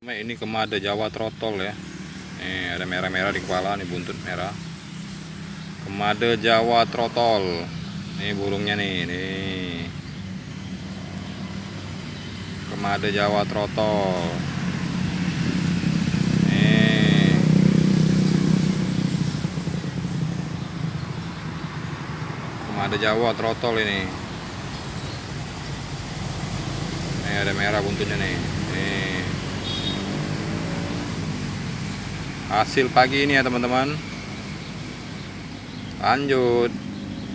Ini kemada Jawa trotol ya. Nih ada merah-merah di kepala nih, buntut merah. Kemada Jawa trotol. Nih burungnya nih. Kemada Jawa trotol. Nih. Kemada Jawa trotol ini. Nih ada merah buntutnya nih. Nih. Hasil pagi ini ya teman-teman. Lanjut.